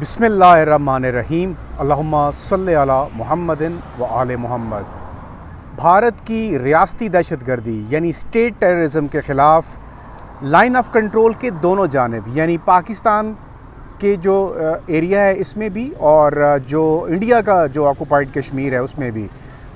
बिस्मिल्लाहिर्रहमानिर्रहीम अल्लाहुम्मा सल्लि अला मुहम्मदिन व आले मुहम्मद। भारत की रियासती दहशतगर्दी यानी स्टेट टेररिज़म के ख़िलाफ़ लाइन ऑफ कंट्रोल के दोनों जानिब यानी पाकिस्तान के जो एरिया है इसमें भी और जो इंडिया का जो ऑक्युपाइड कश्मीर है उसमें भी,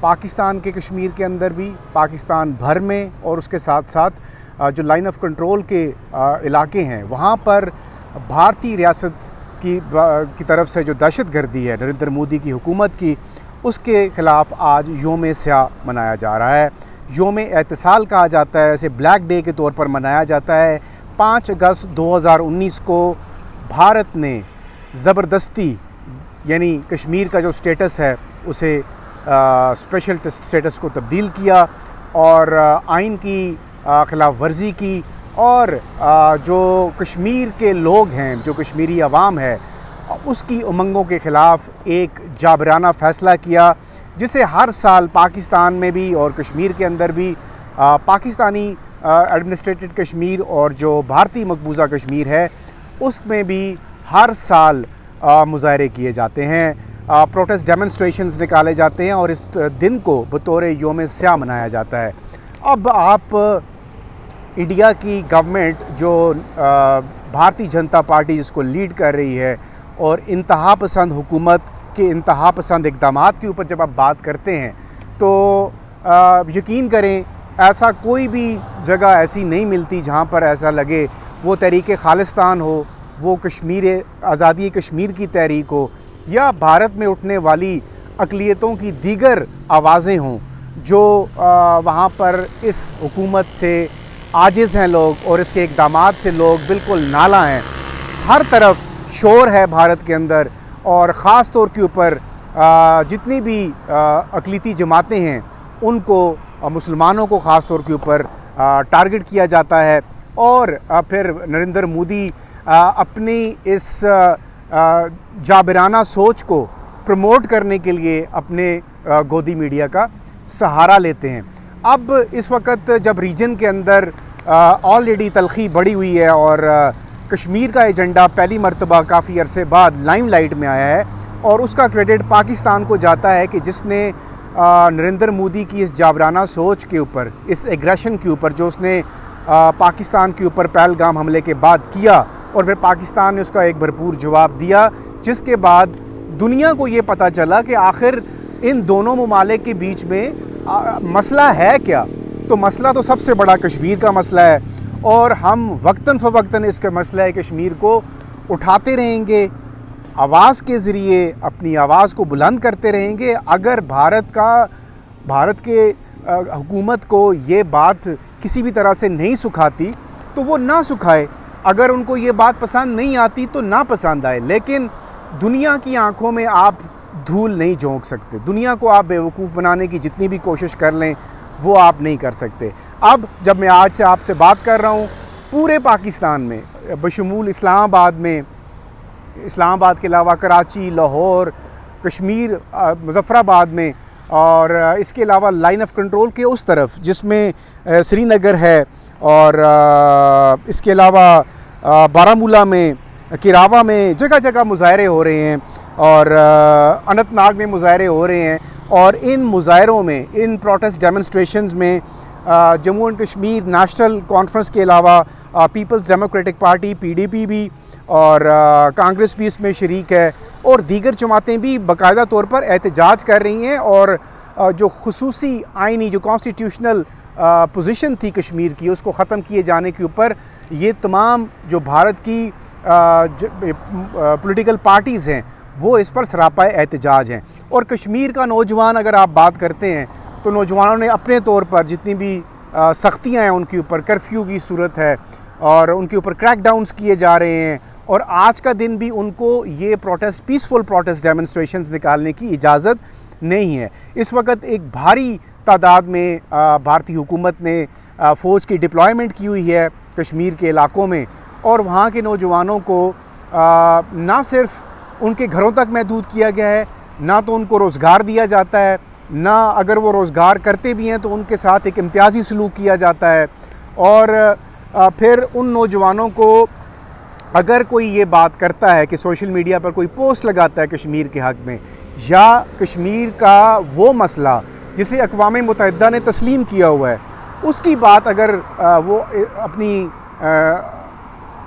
पाकिस्तान के कश्मीर के अंदर भी, पाकिस्तान भर में और उसके साथ साथ जो लाइन ऑफ कंट्रोल के इलाके हैं वहाँ पर भारतीय रियासत की तरफ से जो दहशतगर्दी है नरेंद्र मोदी की हुकूमत की, उसके ख़िलाफ़ आज योम स्याह मनाया जा रहा है। योम एहतिसाल कहा जाता है, ऐसे ब्लैक डे के तौर पर मनाया जाता है। 5 अगस्त 2019 को भारत ने ज़बरदस्ती यानी कश्मीर का जो स्टेटस है उसे स्पेशल स्टेटस को तब्दील किया और आइन की ख़िलाफ़ वर्जी की और जो कश्मीर के लोग हैं, जो कश्मीरी अवाम है, उसकी उमंगों के ख़िलाफ़ एक जाबराना फ़ैसला किया, जिसे हर साल पाकिस्तान में भी और कश्मीर के अंदर भी पाकिस्तानी एडमिनिस्ट्रेटेड कश्मीर और जो भारतीय मकबूजा कश्मीर है उसमें भी हर साल मुज़ाहरे किए जाते हैं, प्रोटेस्ट डेमोन्स्ट्रेशंस निकाले जाते हैं और इस दिन को बतौर योम स्याह मनाया जाता है। अब आप इंडिया की गवर्नमेंट जो भारतीय जनता पार्टी जिसको लीड कर रही है और इंतहा पसंद हुकूमत के इंतहा पसंद इक़दामात के ऊपर जब आप बात करते हैं तो यकीन करें ऐसा कोई भी जगह ऐसी नहीं मिलती जहाँ पर ऐसा लगे वो तहरीक खालिस्तान हो, वो कश्मीर आज़ादी कश्मीर की तहरीक हो या भारत में उठने वाली अक़लियतों की दीगर आवाज़ें हों जो वहाँ पर इस हुकूमत से आजिज़ हैं लोग और इसके इक़दामात से लोग बिल्कुल नाला हैं। हर तरफ शोर है भारत के अंदर और ख़ास तौर के ऊपर जितनी भी अक़लियती जमातें हैं उनको, मुसलमानों को ख़ास तौर के ऊपर टारगेट किया जाता है और फिर नरेंद्र मोदी अपनी इस जाबिराना सोच को प्रमोट करने के लिए अपने गोदी मीडिया का सहारा लेते हैं। अब इस वक्त जब रीजन के अंदर ऑलरेडी तलखी बढ़ी हुई है और कश्मीर का एजेंडा पहली मरतबा काफ़ी अरसे बाद लाइमलाइट में आया है और उसका क्रेडिट पाकिस्तान को जाता है कि जिसने नरेंद्र मोदी की इस जाबराना सोच के ऊपर, इस एग्रेशन के ऊपर जो उसने पाकिस्तान के ऊपर पहलगाम हमले के बाद किया और फिर पाकिस्तान ने उसका एक भरपूर जवाब दिया, जिसके बाद दुनिया को ये पता चला कि आखिर इन दोनों ममालिक के बीच में मसला है क्या। तो मसला तो सबसे बड़ा कश्मीर का मसला है और हम वक्तन फ़वक्तन इसके मसला कश्मीर को उठाते रहेंगे, आवाज़ के ज़रिए अपनी आवाज़ को बुलंद करते रहेंगे। अगर भारत के हुकूमत को ये बात किसी भी तरह से नहीं सुखाती तो वो ना सुखाए, अगर उनको ये बात पसंद नहीं आती तो ना पसंद आए, लेकिन दुनिया की आँखों में आप धूल नहीं झोंक सकते। दुनिया को आप बेवकूफ़ बनाने की जितनी भी कोशिश कर लें वो आप नहीं कर सकते। अब जब मैं आज से आपसे बात कर रहा हूँ, पूरे पाकिस्तान में बशमूल इस्लामाबाद में, इस्लामाबाद के अलावा कराची, लाहौर, कश्मीर, मुज़फ़्फ़राबाद में और इसके अलावा लाइन ऑफ कंट्रोल के उस तरफ जिसमें श्रीनगर है और इसके अलावा बारामूला में, किरावा में जगह जगह मुज़ाहरे हो रहे हैं और अनंतनाग में मुज़ाहरे हो रहे हैं। और इन मुज़ाहरों में, इन प्रोटेस्ट डेमोन्स्ट्रेशंस में Jammu and Kashmir national conference के अलावा पीपल्स डेमोक्रेटिक पार्टी PDP भी और कांग्रेस भी इसमें शरीक है और दीगर जमातें भी बाकायदा तौर पर एहतजाज कर रही हैं और जो खुसूसी आइनी, जो कॉन्स्टिट्यूशनल पोजीशन थी कश्मीर की, उसको ख़त्म किए जाने के ऊपर ये तमाम जो भारत की पॉलिटिकल पार्टीज़ हैं वो इस पर सरापा एहतजाज हैं। और कश्मीर का नौजवान अगर आप बात करते हैं तो नौजवानों ने अपने तौर पर जितनी भी सख्तियाँ हैं उनके ऊपर, कर्फ्यू की सूरत है और उनके ऊपर क्रैकडाउन्स किए जा रहे हैं और आज का दिन भी उनको ये प्रोटेस्ट, पीसफुल प्रोटेस्ट डेमोन्स्ट्रेशंस निकालने की इजाज़त नहीं है। इस वक्त एक भारी तादाद में भारतीय हुकूमत ने फ़ौज की डिप्लॉयमेंट की हुई है कश्मीर के इलाकों में और वहाँ के नौजवानों को ना सिर्फ़ उनके घरों तक महदूद किया गया है, ना तो उनको रोज़गार दिया जाता है, ना अगर वो रोज़गार करते भी हैं तो उनके साथ एक इम्तियाज़ी सलूक किया जाता है और फिर उन नौजवानों को अगर कोई ये बात करता है कि सोशल मीडिया पर कोई पोस्ट लगाता है कश्मीर के हक़ में, या कश्मीर का वो मसला जिसे अक़वाम मुत्तहिदा ने तस्लीम किया हुआ है, उसकी बात अगर वो अपनी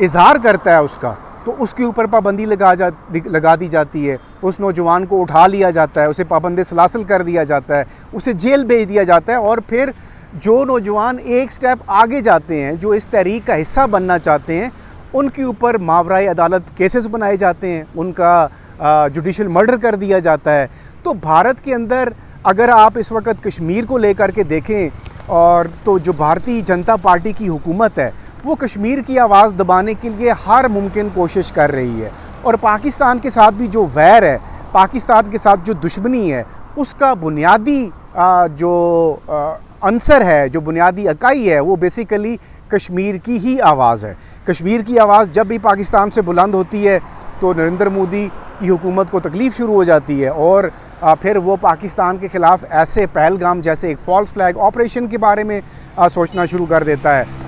इज़हार करता है उसका, तो उसके ऊपर पाबंदी लगा दी जाती है। उस नौजवान को उठा लिया जाता है, उसे पाबंद सलासल कर दिया जाता है, उसे जेल भेज दिया जाता है। और फिर जो नौजवान एक स्टेप आगे जाते हैं, जो इस तहरीक का हिस्सा बनना चाहते हैं, उनके ऊपर मावराए अदालत केसेस बनाए जाते हैं, उनका जुडिशल मर्डर कर दिया जाता है। तो भारत के अंदर अगर आप इस वक्त कश्मीर को लेकर के देखें, और तो जो भारतीय जनता पार्टी की हुकूमत है वो कश्मीर की आवाज़ दबाने के लिए हर मुमकिन कोशिश कर रही है। और पाकिस्तान के साथ भी जो वैर है, पाकिस्तान के साथ जो दुश्मनी है, उसका बुनियादी जो अंसर है, जो बुनियादी इकाई है, वो बेसिकली कश्मीर की ही आवाज़ है। कश्मीर की आवाज़ जब भी पाकिस्तान से बुलंद होती है तो नरेंद्र मोदी की हुकूमत को तकलीफ़ शुरू हो जाती है, और फिर वो पाकिस्तान के ख़िलाफ़ ऐसे पहलगाम जैसे एक फ़ॉल्स फ्लैग ऑपरेशन के बारे में सोचना शुरू कर देता है।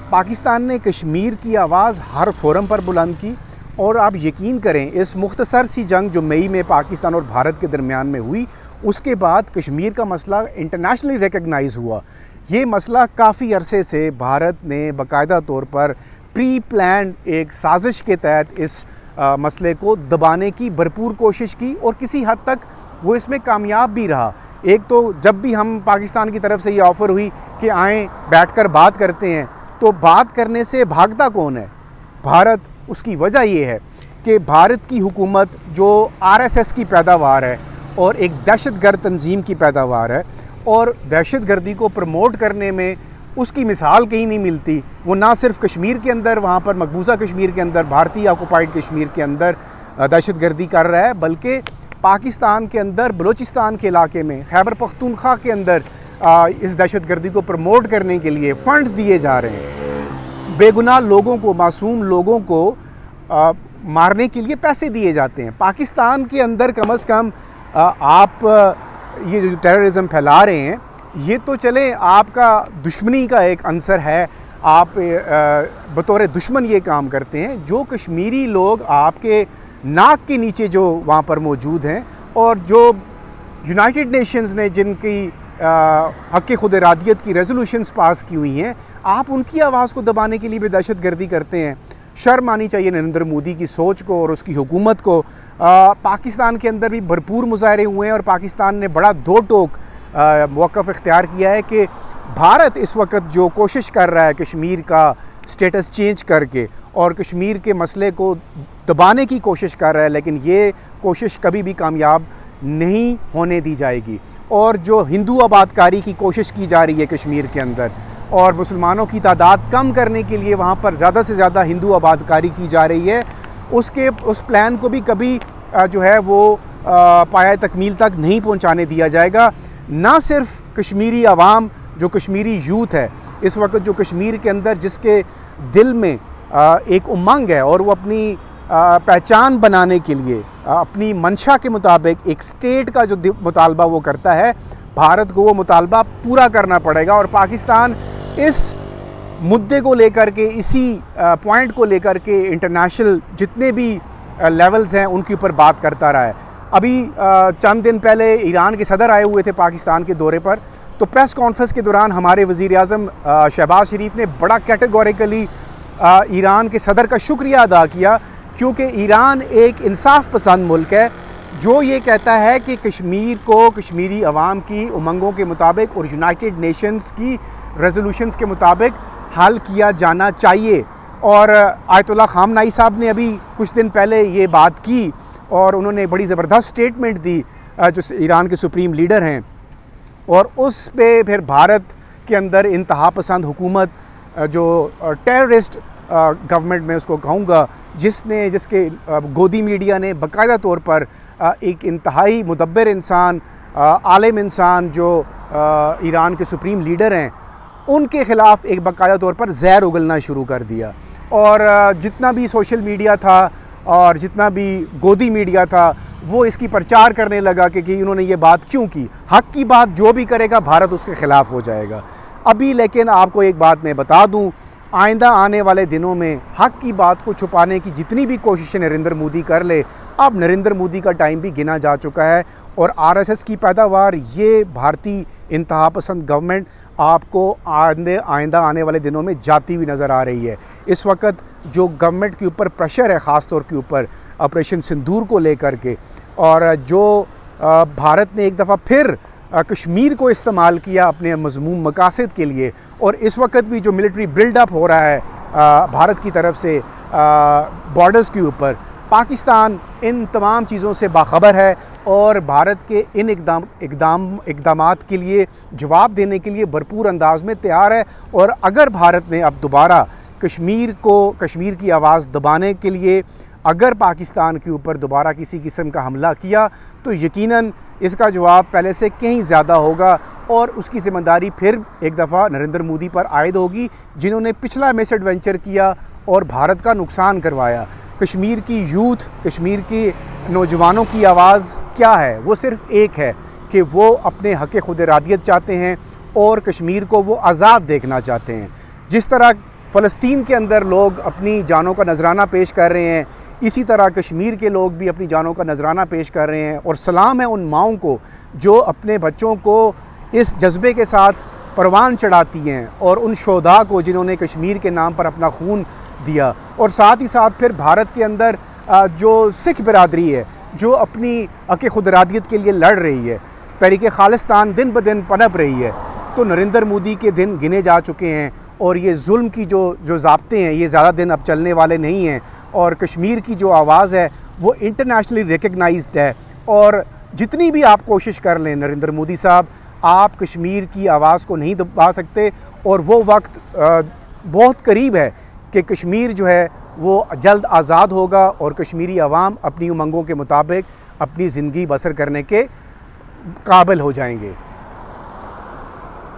पाकिस्तान ने कश्मीर की आवाज़ हर फोरम पर बुलंद की, और आप यकीन करें इस मुख्तसर सी जंग जो मई में पाकिस्तान और भारत के दरमियान में हुई, उसके बाद कश्मीर का मसला इंटरनेशनली रिकग्नाइज़ हुआ। ये मसला काफ़ी अरसे से भारत ने बाकायदा तौर पर प्री प्लान्ड एक साजिश के तहत इस मसले को दबाने की भरपूर कोशिश की, और किसी हद तक वो इसमें कामयाब भी रहा। एक तो जब भी हम पाकिस्तान की तरफ से ये ऑफ़र हुई कि आएँ बैठकर बात करते हैं, तो बात करने से भागता कौन है? भारत। उसकी वजह ये है कि भारत की हुकूमत जो आरएसएस की पैदावार है और एक दहशतगर्द तंजीम की पैदावार है, और दहशतगर्दी को प्रमोट करने में उसकी मिसाल कहीं नहीं मिलती। वो ना सिर्फ कश्मीर के अंदर, वहाँ पर मकबूजा कश्मीर के अंदर, भारतीय ऑक्युपाइड कश्मीर के अंदर दहशतगर्दी कर रहा है, बल्कि पाकिस्तान के अंदर बलूचिस्तान के इलाके में, खैबर पख्तूनख्वा के अंदर इस दहशतगर्दी को प्रमोट करने के लिए फ़ंड्स दिए जा रहे हैं। बेगुनाह लोगों को, मासूम लोगों को मारने के लिए पैसे दिए जाते हैं। पाकिस्तान के अंदर कम अज़ कम आप ये जो टेररिज्म फैला रहे हैं, ये तो चले आपका दुश्मनी का एक अंसर है, आप बतौर दुश्मन ये काम करते हैं। जो कश्मीरी लोग आपके नाक के नीचे जो वहाँ पर मौजूद हैं, और जो यूनाइटेड नेशंस ने जिनकी हक़ खुद इरादियत की रेजोल्यूशंस पास की हुई हैं, आप उनकी आवाज़ को दबाने के लिए भी दहशतगर्दी करते हैं। शर्म आनी चाहिए नरेंद्र मोदी की सोच को और उसकी हुकूमत को। पाकिस्तान के अंदर भी भरपूर मुजाहरे हुए हैं, और पाकिस्तान ने बड़ा दो टोक मौक़िफ़ इख्तियार किया है कि भारत इस वक्त जो कोशिश कर रहा है कश्मीर का स्टेटस चेंज करके, और कश्मीर के मसले को दबाने की कोशिश कर रहा है, लेकिन ये कोशिश कभी भी कामयाब नहीं होने दी जाएगी। और जो हिंदू आबादकारी की कोशिश की जा रही है कश्मीर के अंदर, और मुसलमानों की तादाद कम करने के लिए वहाँ पर ज़्यादा से ज़्यादा हिंदू आबादकारी की जा रही है, उस प्लान को भी कभी जो है वो पाया तकमील तक नहीं पहुँचाने दिया जाएगा। ना सिर्फ कश्मीरी आवाम, जो कश्मीरी यूथ है इस वक्त, जो कश्मीर के अंदर जिसके दिल में एक उमंग है, और वो अपनी पहचान बनाने के लिए अपनी मंशा के मुताबिक एक स्टेट का जो मुतालबा वो करता है, भारत को वो मुतालबा पूरा करना पड़ेगा। और पाकिस्तान इस मुद्दे को लेकर के, इसी पॉइंट को लेकर के इंटरनेशनल जितने भी लेवल्स हैं उनके ऊपर बात करता रहा है। अभी चंद दिन पहले ईरान के सदर आए हुए थे पाकिस्तान के दौरे पर, तो प्रेस कॉन्फ्रेंस के दौरान हमारे वज़ीर-ए-आज़म शहबाज शरीफ ने बड़ा कैटेगोरिकली ईरान के सदर का शुक्रिया अदा किया, क्योंकि ईरान एक इंसाफ पसंद मुल्क है जो ये कहता है कि कश्मीर को कश्मीरी अवाम की उमंगों के मुताबिक और यूनाइटेड नेशंस की रेजोल्यूशंस के मुताबिक हल किया जाना चाहिए। और आयतुल्लाह ख़ामनाई साहब ने अभी कुछ दिन पहले ये बात की, और उन्होंने बड़ी ज़बरदस्त स्टेटमेंट दी, जो ईरान के सुप्रीम लीडर हैं, और उस पे फिर भारत के अंदर इंतहा पसंद हुकूमत, जो टेररिस्ट गवर्नमेंट में उसको कहूँगा, जिसके गोदी मीडिया ने बाकायदा तौर पर एक इंतहाई मुदब्बिर इंसान, आलिम इंसान जो ईरान के सुप्रीम लीडर हैं, उनके ख़िलाफ़ एक बाकायदा तौर पर जहर उगलना शुरू कर दिया। और जितना भी सोशल मीडिया था और जितना भी गोदी मीडिया था, वो इसकी प्रचार करने लगा कि इन्होंने ये बात क्यों की। हक़ की बात जो भी करेगा भारत उसके ख़िलाफ़ हो जाएगा। अभी लेकिन आपको एक बात मैं बता दूं आइंदा आने वाले दिनों में हक़ की बात को छुपाने की जितनी भी कोशिशें नरेंद्र मोदी कर ले, अब नरेंद्र मोदी का टाइम भी गिना जा चुका है। और आरएसएस की पैदावार, ये भारतीय इंतहा पसंद गवर्नमेंट आपको आइंदा आने वाले दिनों में जाती हुई नज़र आ रही है। इस वक्त जो गवर्नमेंट के ऊपर प्रेशर है, ख़ास तौर के ऊपर ऑपरेशन सिंदूर को लेकर के, और जो भारत ने एक दफ़ा फिर कश्मीर को इस्तेमाल किया अपने मज़मूम मकासद के लिए, और इस वक्त भी जो मिलिट्री बिल्डअप हो रहा है भारत की तरफ से बॉर्डर्स के ऊपर, पाकिस्तान इन तमाम चीज़ों से बाखबर है और भारत के इन इक़दामात के लिए जवाब देने के लिए भरपूर अंदाज में तैयार है। और अगर भारत ने अब दोबारा कश्मीर की आवाज़ दबाने के लिए अगर पाकिस्तान के ऊपर दोबारा किसी किस्म का हमला किया, तो यकीनन इसका जवाब पहले से कहीं ज़्यादा होगा और उसकी ज़िम्मेदारी फिर एक दफ़ा नरेंद्र मोदी पर आयद होगी, जिन्होंने पिछला मिस एडवेंचर किया और भारत का नुकसान करवाया। कश्मीर की यूथ, कश्मीर के नौजवानों की आवाज़ क्या है? वो सिर्फ़ एक है कि वो अपने हक़ खुद इरादियत चाहते हैं और कश्मीर को वो आज़ाद देखना चाहते हैं। जिस तरह फ़लस्तीन के अंदर लोग अपनी जानों का नजराना पेश कर रहे हैं, इसी तरह कश्मीर के लोग भी अपनी जानों का नजराना पेश कर रहे हैं। और सलाम है उन माओं को जो अपने बच्चों को इस जज्बे के साथ परवान चढ़ाती हैं, और उन शोधा को जिन्होंने कश्मीर के नाम पर अपना खून दिया। और साथ ही साथ फिर भारत के अंदर जो सिख बिरादरी है, जो अपनी हक़ खुद इरादियत के लिए लड़ रही है, तहरीक खालिस्तान दिन ब दिन पनप रही है। तो नरेंद्र मोदी के दिन गिने जा चुके हैं और ये जुल्म की जो ज़ाब्ते हैं, ये ज़्यादा दिन अब चलने वाले नहीं हैं। और कश्मीर की जो आवाज़ है वो इंटरनेशनली रिकग्नाइज्ड है। और जितनी भी आप कोशिश कर लें नरेंद्र मोदी साहब, आप कश्मीर की आवाज़ को नहीं दबा सकते। और वो वक्त बहुत करीब है कि कश्मीर जो है वो जल्द आज़ाद होगा और कश्मीरी अवाम अपनी उमंगों के मुताबिक अपनी ज़िंदगी बसर करने के काबिल हो जाएंगे।